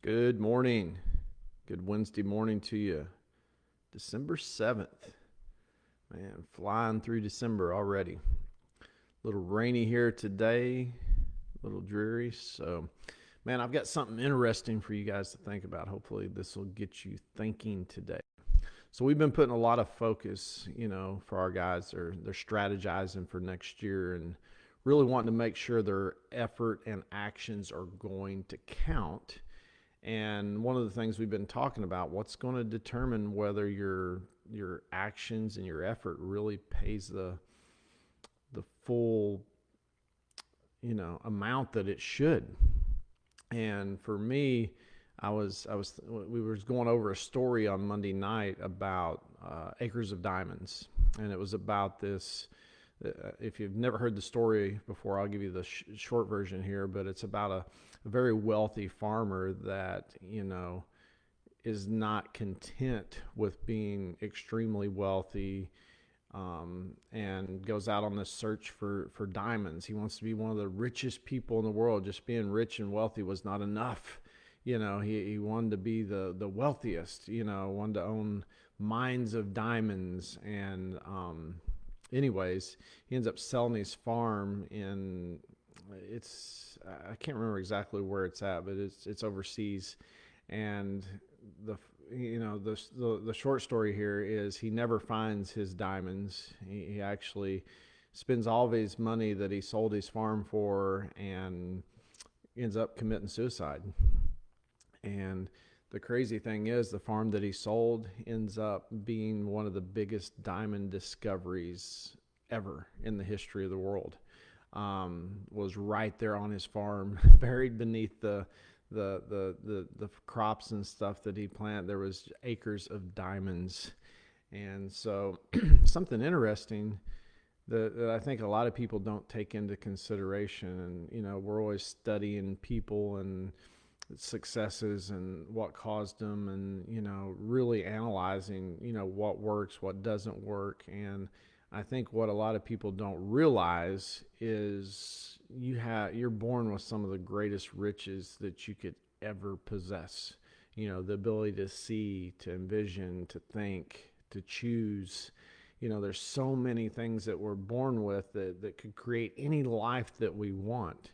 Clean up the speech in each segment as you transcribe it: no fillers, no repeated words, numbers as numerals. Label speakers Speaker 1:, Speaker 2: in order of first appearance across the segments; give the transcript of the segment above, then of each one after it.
Speaker 1: Good morning. Good Wednesday morning to you. December 7th. Man, flying through December already. A little rainy here today, a little dreary. So, man, I've got something interesting for you guys to think about. Hopefully, this will get you thinking today. So, we've been putting a lot of focus, for our guys. They're strategizing for next year and really wanting to make sure their effort and actions are going to count. And one of the things we've been talking about, what's going to determine whether your actions and your effort really pays the full amount that it should. And for me, we were going over a story on Monday night about Acres of Diamonds, and it was about this. If you've never heard the story before, I'll give you the short version here, but it's about a very wealthy farmer that, is not content with being extremely wealthy, and goes out on this search for diamonds. He wants to be one of the richest people in the world. Just being rich and wealthy was not enough. He wanted to be the wealthiest, wanted to own mines of diamonds. And anyways, he ends up selling his farm I can't remember exactly where it's at, but it's overseas. And the short story here is he never finds his diamonds. He actually spends all of his money that he sold his farm for and ends up committing suicide. And the crazy thing is, the farm that he sold ends up being one of the biggest diamond discoveries ever in the history of the world. Was right there on his farm, buried beneath the crops and stuff that he planted. There was acres of diamonds. And so something interesting that I think a lot of people don't take into consideration. And we're always studying people and successes and what caused them, and really analyzing what works, what doesn't work. And I think what a lot of people don't realize is you're born with some of the greatest riches that you could ever possess. The ability to see, to envision, to think, to choose. There's so many things that we're born with that could create any life that we want.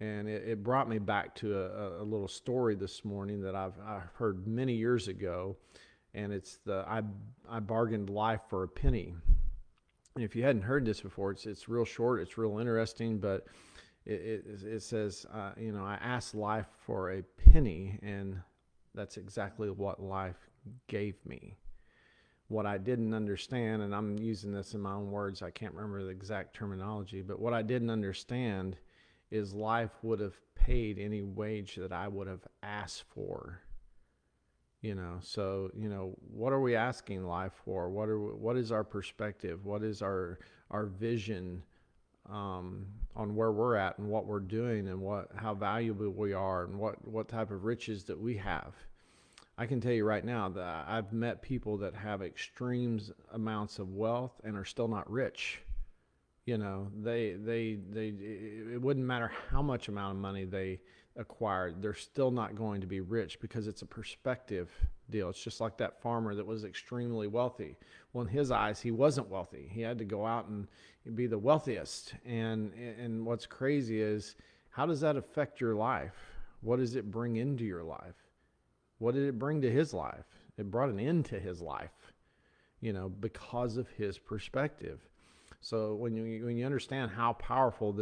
Speaker 1: And it brought me back to a little story this morning that I heard many years ago, and it's I bargained life for a penny. And if you hadn't heard this before, it's real short, it's real interesting, but it says, I asked life for a penny, and that's exactly what life gave me. What I didn't understand, and I'm using this in my own words, I can't remember the exact terminology, but what I didn't understand is life would have paid any wage that I would have asked for. So what are we asking life for? What is our perspective? What is our vision on where we're at and what we're doing, and how valuable we are, and what type of riches that we have? I can tell you right now that I've met people that have extreme amounts of wealth and are still not rich. It wouldn't matter how much amount of money they acquired, they're still not going to be rich, because it's a perspective deal. It's just like that farmer that was extremely wealthy. Well, in his eyes, he wasn't wealthy. He had to go out and be the wealthiest. And what's crazy is, how does that affect your life? What does it bring into your life? What did it bring to his life? It brought an end to his life, because of his perspective. So when you understand how powerful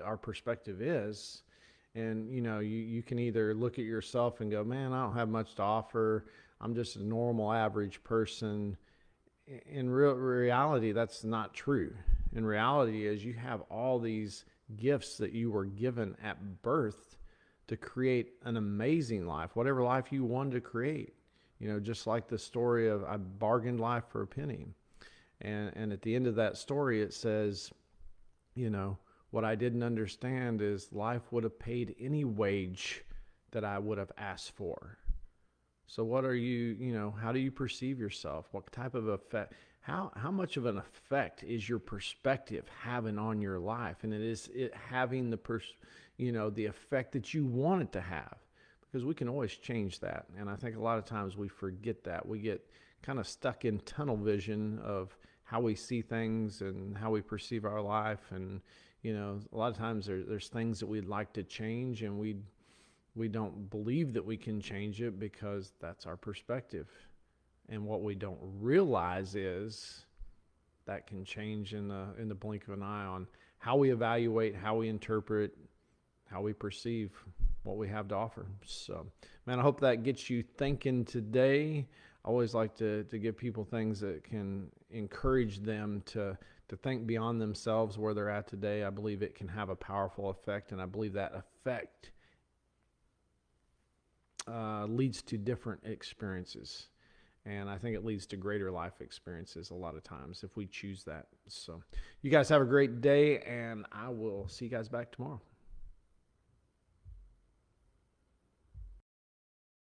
Speaker 1: our perspective is, and you can either look at yourself and go, man, I don't have much to offer, I'm just a normal average person. In reality, that's not true. In reality, is you have all these gifts that you were given at birth to create an amazing life, whatever life you wanted to create. Just like the story of I bargained life for a penny. And at the end of that story, it says, what I didn't understand is life would have paid any wage that I would have asked for. So what are how do you perceive yourself? What type of effect, how much of an effect is your perspective having on your life? And it having the effect that you want it to have. because we can always change that. And I think a lot of times we forget that. We get kind of stuck in tunnel vision of how we see things and how we perceive our life. And, a lot of times there's things that we'd like to change, and we don't believe that we can change it because that's our perspective. And what we don't realize is that can change in the blink of an eye on how we evaluate, how we interpret, how we perceive what we have to offer. So, man, I hope that gets you thinking today. I always like to give people things that can encourage them to think beyond themselves, where they're at today. I believe it can have a powerful effect, and I believe that effect leads to different experiences. And I think it leads to greater life experiences a lot of times if we choose that. So you guys have a great day, and I will see you guys back tomorrow.